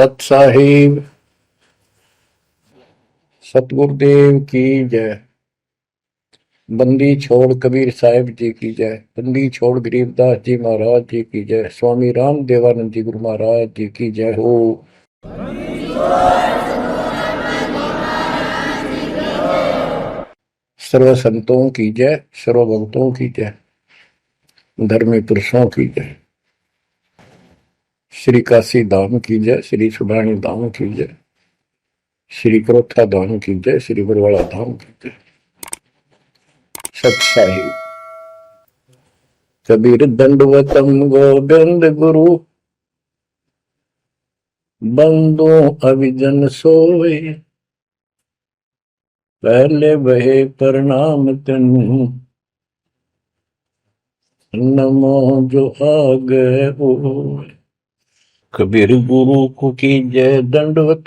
सत साहिब सतगुरुदेव की जय। बंदी छोड़ कबीर साहिब जी की जय। बंदी छोड़ गरीबदास जी महाराज जी की जय। स्वामी राम देवानंद जी गुरु महाराज जी की जय हो। सर्व संतों की जय, सर्व भक्तों की जय, धर्मी पुरुषों की जय। श्री काशी धाम की जय, श्री सुडानी धाम की जय, श्री क्रोथा धाम की जय, श्री बरवाड़ा धाम की जय। सत साहिब कबीर दंडवतम गोविंद गुरु, बंदो अविजन सोए, पहले बहे प्रणाम तनु, नमो जो आगे हो। कबीर गुरु को की जय दंडवत,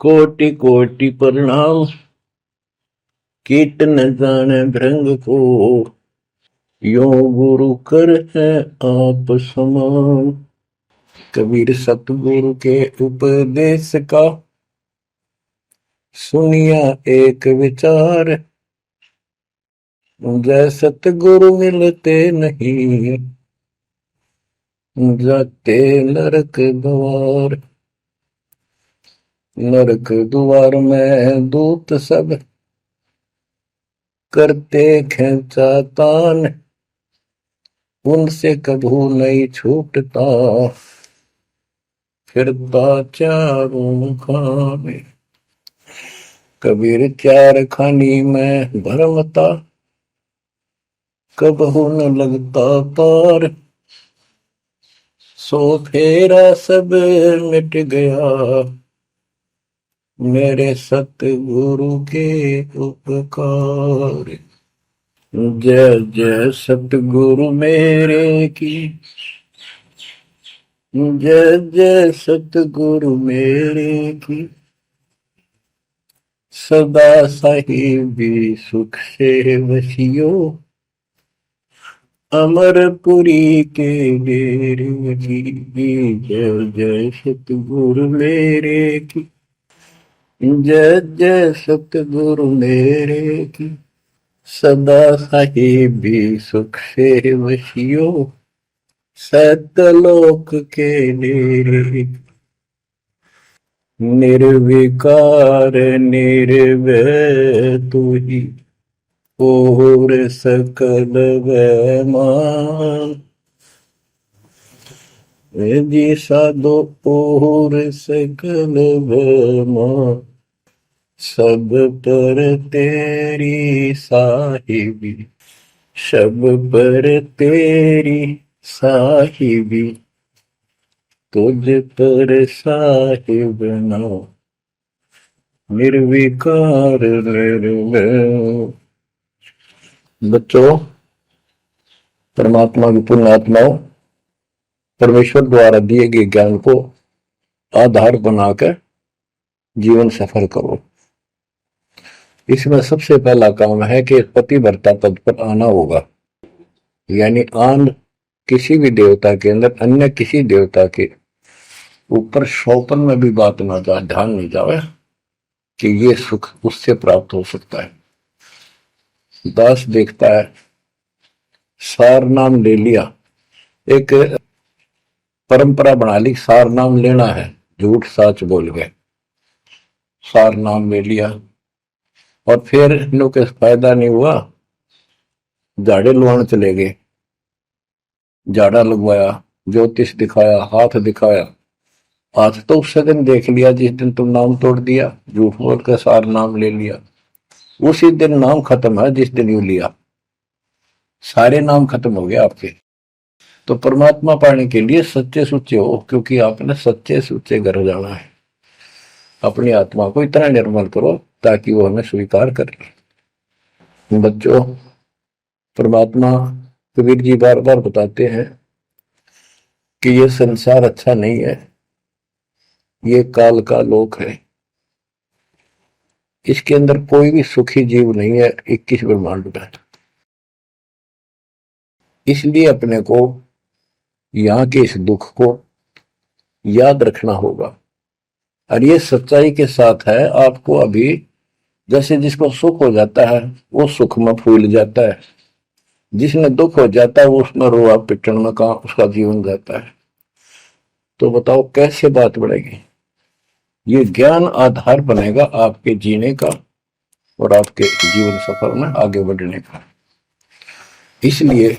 कोटि कोटि प्रणाम, कीट न जाने भृंग को, यो गुरु कर है आप समान। कबीर सतगुरु के उपदेश का सुनिया एक विचार, जय सतगुरु मिलते नहीं, जाते नरक द्वार। नरक द्वार में दूत सब करते खेचा तान, उनसे कभू नहीं छूटता, फिरता चारों खाने। कबीर चार खानी में भरमता, कबहू न लगता पार, सो फेरा सब मिट गया, मेरे सतगुरु के उपकार। जय जय सतगुरु मेरे की, जय जय सतगुरु मेरे की, सदा साहिबी सुख से वसियो, अमरपुरी के डेरे की। जय जय सतगुरु मेरे की, जय जय सतगुरु मेरे की, सदा साहिबी सुख से वसियो, सतलोक के डेरे। निर्विकार निर्भय तू ही, और सकल वैमान, जी साधो और सकल वैमान, सब पर तेरी साहिबी, सब पर तेरी साहिबी, तुझ पर साहिब नाम, निर्विकार निर्भय। बच्चों, परमात्मा की पुण्य आत्माओं, परमेश्वर द्वारा दिए गए ज्ञान को आधार बनाकर जीवन सफल करो। इसमें सबसे पहला काम है कि पतिव्रता पद पर आना होगा, यानी आन किसी भी देवता के अंदर अन्य किसी देवता के ऊपर शौपन में भी बात ना जाए, ध्यान नहीं जाए कि ये सुख उससे प्राप्त हो सकता है। दास देखता है, सार नाम ले लिया, एक परंपरा बना ली, सार नाम लेना है, झूठ साच बोल गए, सार नाम ले लिया और फिर इनों के फायदा नहीं हुआ, झाड़े लुहान चले गए, झाड़ा लगवाया, ज्योतिष दिखाया, हाथ दिखाया, हाथ तो उस दिन देख लिया जिस दिन तुम नाम तोड़ दिया, झूठ बोल कर सार नाम ले लिया, उसी दिन नाम खत्म है जिस दिन यू लिया, सारे नाम खत्म हो गए आपके। तो परमात्मा पाने के लिए सच्चे सुच्चे हो, क्योंकि आपने सच्चे सुच्चे घर जाना है। अपनी आत्मा को इतना निर्मल करो ताकि वो हमें स्वीकार कर ले। बच्चों, परमात्मा कबीर जी बार बार बताते हैं कि ये संसार अच्छा नहीं है, ये काल का लोक है, इसके अंदर कोई भी सुखी जीव नहीं है 21 ब्रह्मांड में। इसलिए अपने को यहाँ के इस दुख को, याद रखना होगा। और ये सच्चाई के साथ है। आपको अभी जैसे जिसको सुख हो जाता है वो सुख में फूल जाता है, जिसने दुख हो जाता है वो उसमें रोआ पिटन में कहा उसका जीवन जाता है। तो बताओ कैसे बात बढ़ेगी। ये ज्ञान आधार बनेगा आपके जीने का और आपके जीवन सफर में आगे बढ़ने का। इसलिए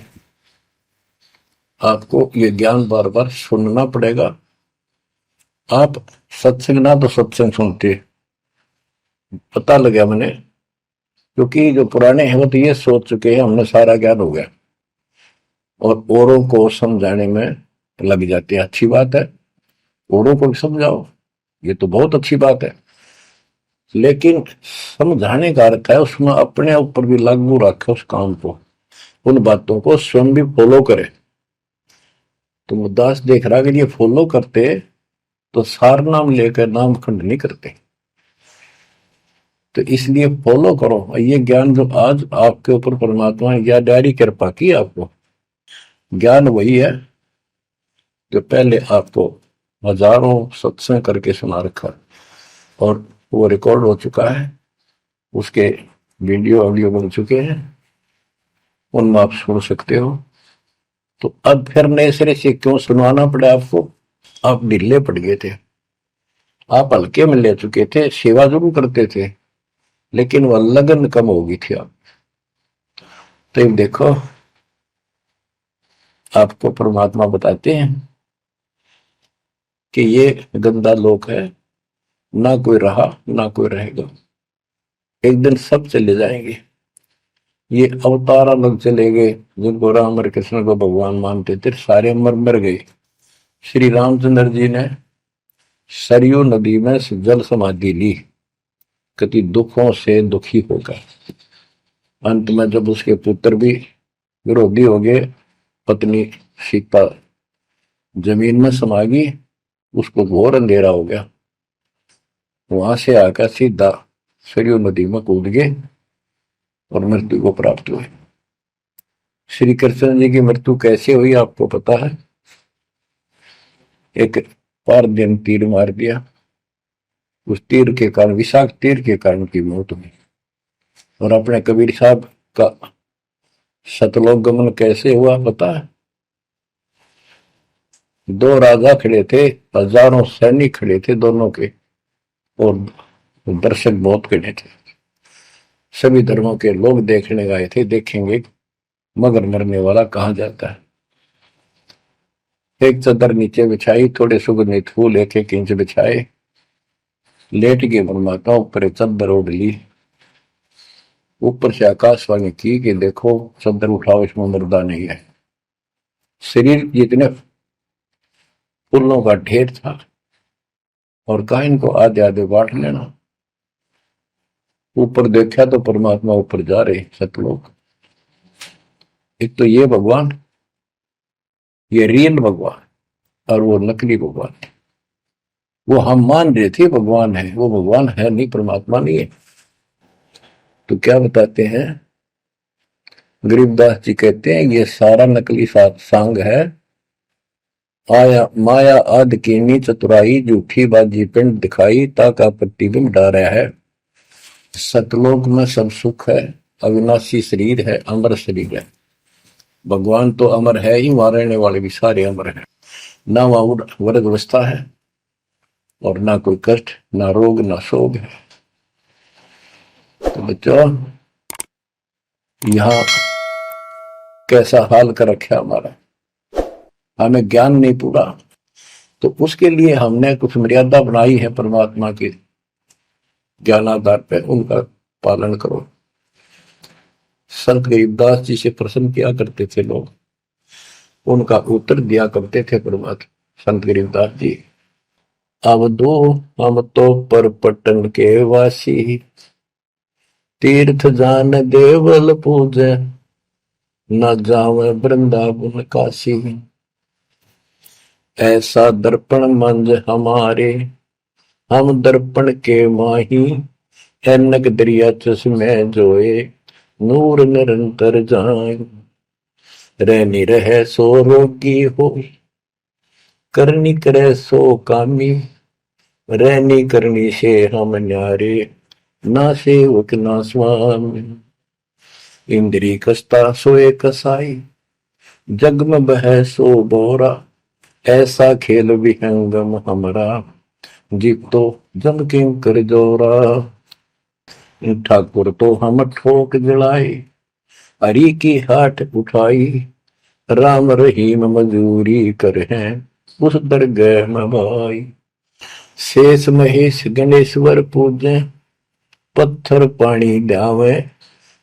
आपको ये ज्ञान बार बार सुनना पड़ेगा। आप सत्संग ना तो सत्संग सुनते, पता लगा मैंने, क्योंकि जो पुराने हैं वो तो ये सोच चुके हैं हमने सारा ज्ञान हो गया, और औरों को समझाने में लग जाते हैं। अच्छी बात है, औरों को भी समझाओ, ये तो बहुत अच्छी बात है, लेकिन समझाने का अर्थ है उसमें अपने ऊपर भी लागू रखे उस काम को, उन बातों को स्वयं भी फॉलो करे। तो मुद्दास देख रहा कि ये फॉलो करते तो सार नाम लेकर नाम खंड नहीं करते। तो इसलिए फॉलो करो ये ज्ञान जो आज आपके ऊपर परमात्मा ने या डायरी कृपा की आपको। ज्ञान वही है जो पहले आपको हजारों सत्संग करके सुना रखा और वो रिकॉर्ड हो चुका है, उसके वीडियो ऑडियो बन चुके हैं, उनमें आप सुन सकते हो। तो अब फिर नए सिरे से क्यों सुनवाना पड़ा आपको। आप ढीले पड़ गए थे, आप हल्के में ले चुके थे, सेवा जरूर करते थे लेकिन वह लगन कम हो गई थी आप। तो देखो आपको परमात्मा बताते हैं कि ये गंदा लोक है, ना कोई रहा ना कोई रहेगा, एक दिन सब चले जाएंगे। ये अवतार अलग चले गए, जिनको राम और कृष्ण को भगवान मानते थे सारे मर मर गए। श्री रामचंद्र जी ने सरयू नदी में जल समाधि ली, कति दुखों से दुखी होकर। अंत में जब उसके पुत्र भी विरोधी हो गए, पत्नी सीता जमीन में समा गई, उसको घोर अंधेरा हो गया, वहां से आकर सीधा सरयू नदी में कूद गए और मृत्यु को प्राप्त हुए। श्री कृष्ण जी की मृत्यु कैसे हुई आपको पता है। एक पार दिन तीर मार दिया, उस तीर के कारण, विषाक्त तीर के कारण की मौत हुई। और अपने कबीर साहब का सतलोक गमन कैसे हुआ पता है। दो राजा खड़े थे, हजारों सैनिक खड़े थे दोनों के, और दर्शक बहुत खड़े थे, सभी धर्मों के लोग देखने गए थे, देखेंगे मगर मरने वाला कहां जाता है। एक चादर नीचे बिछाई, थोड़े सुगंधित फूल एक एक इंच बिछाए, लेट के परमात्मा ऊपर एक चादर ओढ़ ली, ऊपर से आकाशवाणी की कि देखो चादर उठाओ, इसमें मुर्दा नहीं है। शरीर जितने फूलों का ढेर था और कहा इनको आधे आधे बांट लेना। ऊपर देखा तो परमात्मा ऊपर जा रहे सतलोक। एक तो ये भगवान, ये रियल भगवान, और वो नकली भगवान। वो हम मान रहे थे भगवान है, वो भगवान है नहीं, परमात्मा नहीं है। तो क्या बताते हैं गरीबदास जी, कहते हैं ये सारा नकली सांग है, आया माया आदि कीनी चतुराई, झूठी बाजी पिंड दिखाई, ताका प्रतिबिंब डारा है। सतलोक में सब सुख है, अविनाशी शरीर है, अमर शरीर है। भगवान तो अमर है ही, मारने वाले भी सारे अमर है। ना वहां वर्ग अवस्था है और ना कोई कष्ट, ना रोग, ना शोक है। तो बच्चों यहां कैसा हाल कर रखा हमारा, हमें ज्ञान नहीं पूरा, तो उसके लिए हमने कुछ मर्यादा बनाई है परमात्मा के ज्ञानाधार पे, उनका पालन करो। संत गरीबदास जी से प्रश्न किया करते थे लोग, उनका उत्तर दिया करते थे परमात्मा संत गरीबदास जी। अब दो हम तो पर पटन के वासी, तीर्थ जान देवल पूजे, न जावे वृंदावन काशी। ऐसा दर्पण मंज हमारे, हम दर्पण के माही, ऐनक दरिया चश्मे जोए, नूर निरंतर जाए। रहनी रहे सो रोगी हो, करनी करे सो कामी, रहनी करनी से हम न्यारे, ना सेवक ना स्वामी। इंद्री कसता सोए कसाई, जग में बह सो बोरा, ऐसा खेल विहंगम हमरा, जीव तो जम किं कर जोरा। ठाकुर तो हम ठोक जड़ाई, हरि की हाट उठाई, राम रहीम मजूरी कर हैं, उस दरगह में भाई। शेष महेश गणेश्वर पूजे, पत्थर पानी ध्यावे,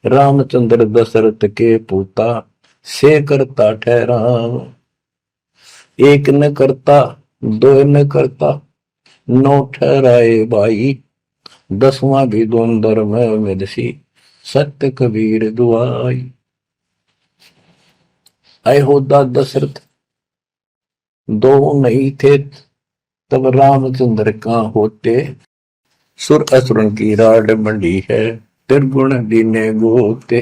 रामचंद्र दशरथ के पूता, से करता ठहराव। एक न करता दो न करता, नौ ठहराए भाई, 10वां भी द्वंद्व में मेदसी, सत्य कबीर दुआई। आए होदा दशरथ दो नहीं थे, तब रामचंद्र का होते, सुर असुरन की राड मंडी है, त्रिगुण दीने गोते।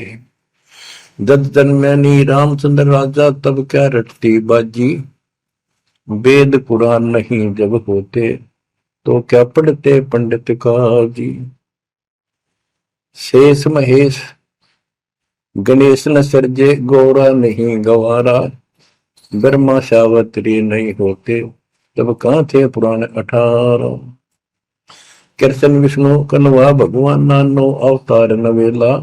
जब जन्मनी रामचंद्र राजा, तब क्या रटती बाजी, वेद पुराण नहीं जब होते, तो क्या पढ़ते पंडित काजी। शेष महेश गणेश न सर्जे, गौरा नहीं गवारा, ब्रह्मा सावत्री नहीं होते, तब कहां थे पुराण 18। कृष्ण विष्णु कन्वा भगवान, नानो अवतार नवेला,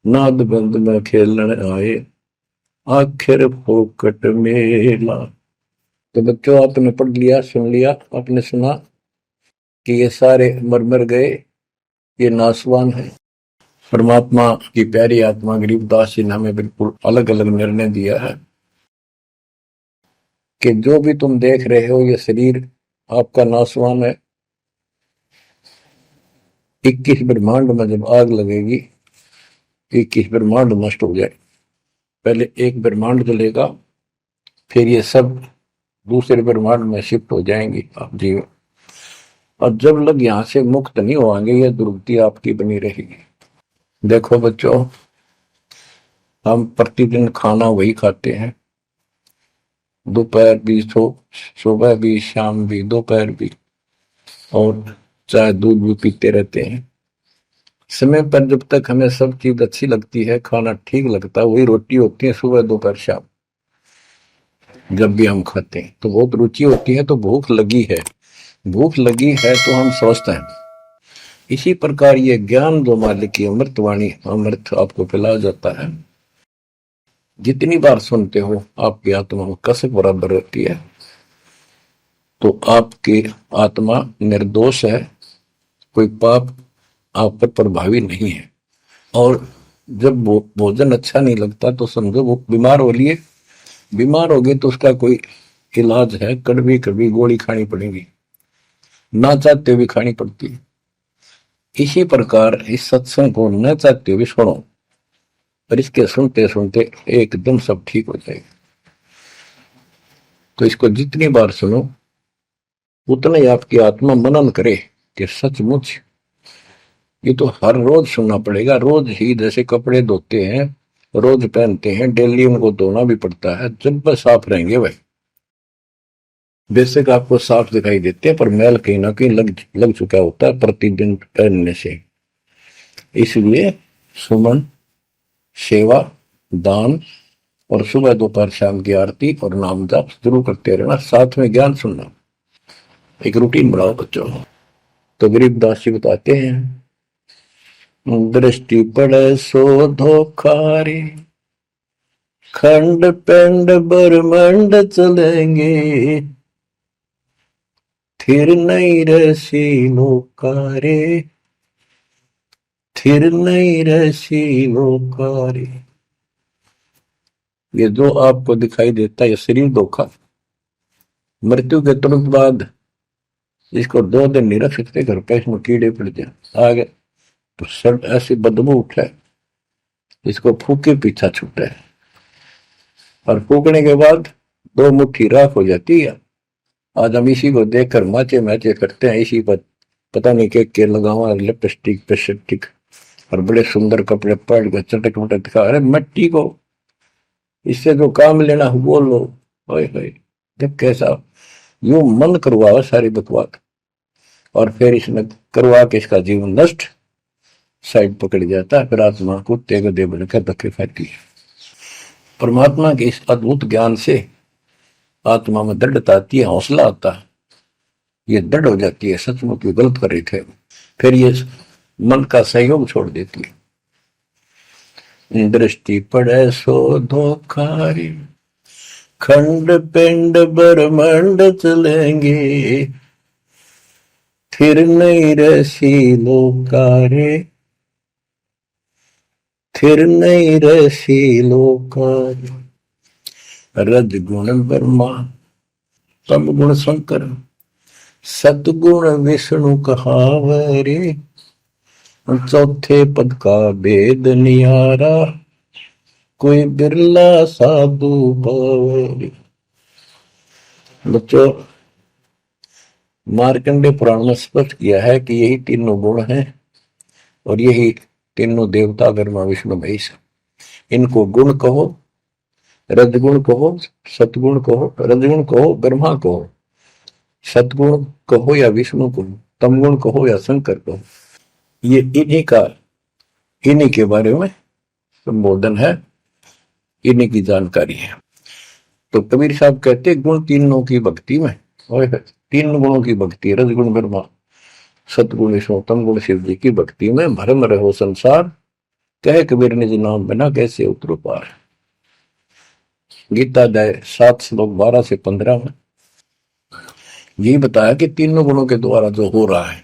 नाद बंद में खेलन आए, आखिर फोकट मेला। तो बच्चों आपने पढ़ लिया, सुन लिया, आपने सुना कि ये सारे मर मर गए, ये नासवान है। परमात्मा की प्यारी आत्मा गरीबदास जी ने हमें बिल्कुल अलग अलग निर्णय दिया है कि जो भी तुम देख रहे हो ये शरीर आपका नासवान है। 21 ब्रह्मांड में जब आग लगेगी, 21 ब्रह्मांड नष्ट हो जाए, पहले एक ब्रह्मांड जलेगा, फिर ये सब दूसरे ब्रह्मांड में शिफ्ट हो जाएंगे आप जीव। और जब लग यहां से मुक्त नहीं होंगे, ये दुर्गति आपकी बनी रहेगी। देखो बच्चों, हम प्रतिदिन खाना वही खाते हैं, दोपहर भी, सुबह भी, शाम भी, दोपहर भी, और चाय दूध भी पीते रहते हैं। समय पर जब तक हमें सब चीज अच्छी लगती है, खाना ठीक लगता है, वही रोटी होती है सुबह दोपहर शाम। जब भी हम खाते हैं तो बहुत रुचि होती है, तो भूख लगी है, भूख लगी है तो हम स्वस्थ हैं। इसी प्रकार ये ज्ञान जो मालिक की अमृत वाणी, अमृत आपको पिलाया जाता है, जितनी बार सुनते हो आपकी आत्मा में कसक बराबर रहती है। तो आपकी आत्मा निर्दोष है, कोई पाप आप पर प्रभावी नहीं है। और जब भोजन अच्छा नहीं लगता तो समझो वो बीमार हो लिए, बीमार हो गए तो उसका कोई इलाज है, कड़वी कड़वी गोली खानी पड़ेगी, ना चाहते हुए खानी पड़ती है। इसी प्रकार इस सत्संग को न चाहते हुए सुनो, और इसके सुनते सुनते एकदम सब ठीक हो जाएगा। तो इसको जितनी बार सुनो उतना ही आपकी आत्मा मनन करे कि सचमुच ये तो हर रोज सुनना पड़ेगा। रोज ही जैसे कपड़े धोते हैं, रोज पहनते हैं, डेली उनको धोना भी पड़ता है, जब बस साफ रहेंगे भाई। बेशक आपको साफ दिखाई देते हैं, पर मैल कहीं ना कहीं लग चुका होता है प्रतिदिन पहनने से। इसलिए सुमन, सेवा, दान और सुबह दोपहर शाम की आरती और नाम जाप जरूर करते रहना, साथ में ज्ञान सुनना, एक रूटीन बनाओ बच्चों। तो गरीबदास जी बताते हैं, दृष्टि पड़े सो धोखारी, खंड पिंड ब्रह्मंड चलेंगे, थिर नहीं रसी लोकारे, थिर नहीं रसी लोकारे। ये जो आपको दिखाई देता है ये शरीर धोखा, मृत्यु के तुरंत बाद इसको 2 दिन नहीं रख सकते घर पे, इसमें कीड़े पड़ जाए आगे तो सब ऐसी बदबू उठे, इसको फूके पीछा छूटे, और फूकने के बाद 2 मुट्ठी राख हो जाती है। आज हम इसी को देखकर माचे मैचे करते हैं, इसी पर पता नहीं के लगावा, लिपस्टिक पेस्टिक और बड़े सुंदर कपड़े पहन कर चटक मटक दिखा। अरे मिट्टी को, इससे जो काम लेना वो लो। जब कैसा यूं मन करवावा सारी बकवास, और फिर इसने करवा के इसका जीवन नष्ट साइड पकड़ जाता है। फिर आत्मा कुत्ते गधे बनकर धक्के खाती है। परमात्मा के इस अद्भुत ज्ञान से आत्मा में दृढ़ता आती है, हौसला आता है, ये दृढ़ हो जाती है, सचमुच गलत कर रहे थे। फिर ये मन का सहयोग छोड़ देती है। दृष्टि पड़े सो धोखारी, खंड पिंड ब्रह्मांड चलेंगे, फिर नहीं रसी लोकारे, फिर नहीं रसी लोकारे। रजगुण ब्रह्मा, तम गुण शंकर, सतगुण विष्णु कहावरे, चौथे पद का भेद नियारा, कोई बिरला साधु पावरे। बच्चों, मार्कंडे पुराण में स्पष्ट किया है कि यही तीनों गुण हैं और यही तीनों देवता ब्रह्मा विष्णु महेश। इनको गुण कहो, रजगुण कहो, सतगुण कहो, रजगुण कहो ब्रह्मा कहो, सतगुण कहो या विष्णु कहो, तमगुण कहो या शंकर कहो। ये इन्हीं के बारे में संबोधन है, इन्हीं की जानकारी है। तो कबीर साहब कहते गुण तीनों की भक्ति में, और तीन गुणों की भक्ति, रजगुण ब्रह्मा, सतगुण विष्णु, तमगुण शिव जी की भक्ति में भरम रहो संसार, कहे कबीर निज नाम बिना कैसे उतरो पार। गीता अध्याय 7 श्लोक 12 से 15 में यही बताया कि तीनों गुणों के द्वारा जो हो रहा है,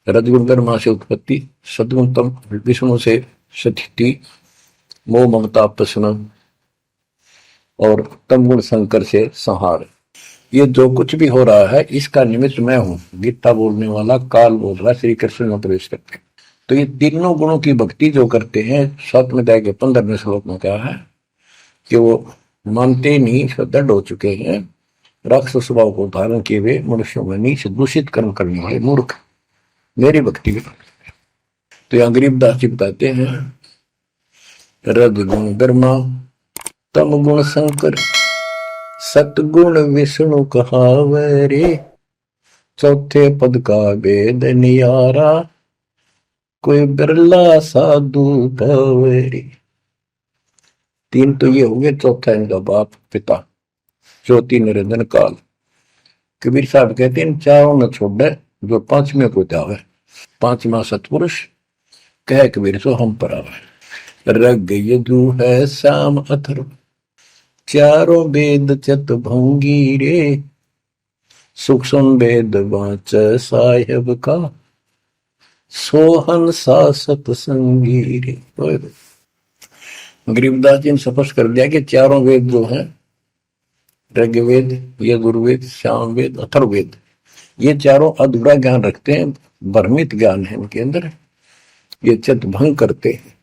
रजगुण ब्रह्मा से उत्पत्ति, सदगुण तम विष्णु से स्थिति, मोह ममता प्रश्न, और तमगुण शंकर से संहार। ये जो कुछ भी हो रहा है इसका निमित्त मैं हूं, गीता बोलने वाला काल बोल रहा, श्री कृष्ण में प्रवेश करके। तो ये तीनों गुणों की भक्ति जो करते हैं, 7वें अध्याय के 15वें श्लोक में कहा है कि वो मानते नहीं, दृढ़ हो चुके हैं, राक्षस स्वभाव को धारण किए हुए मनुष्यों में नीच दूषित कर्म करने वाले मूर्ख मेरी भक्ति में। तो यहाँ गरीबदास जी बताते हैं, रजगुण ब्रह्मा, तमगुण शंकर, सतगुण विष्णु कहावरे, चौथे पद का भेद नियारा, कोई बिरला साधु पावरे। तीन तो ये हो गए, चौथा इनका बाप पिता ज्योति निरंजन काल। कबीर साहब कहते हैं चारों न छोड़े जो पांचवें को जावे, पांचवा सतपुरुष कह कबीर सो हम पर आवे। रग यदु है श्याम अथर्व, चारों वेद चत भंगी रे, सूक्ष्म वेद वाच साहेब का, सोहन सा सतसंगी रे। गरीबदास जी ने स्पष्ट कर दिया कि चारों वेद जो है, ऋग्वेद, यजुर्वेद, सामवेद, अथर्ववेद, ये चारों अधूरा ज्ञान रखते हैं, भ्रमित ज्ञान है इनके अंदर, ये चित भंग करते हैं।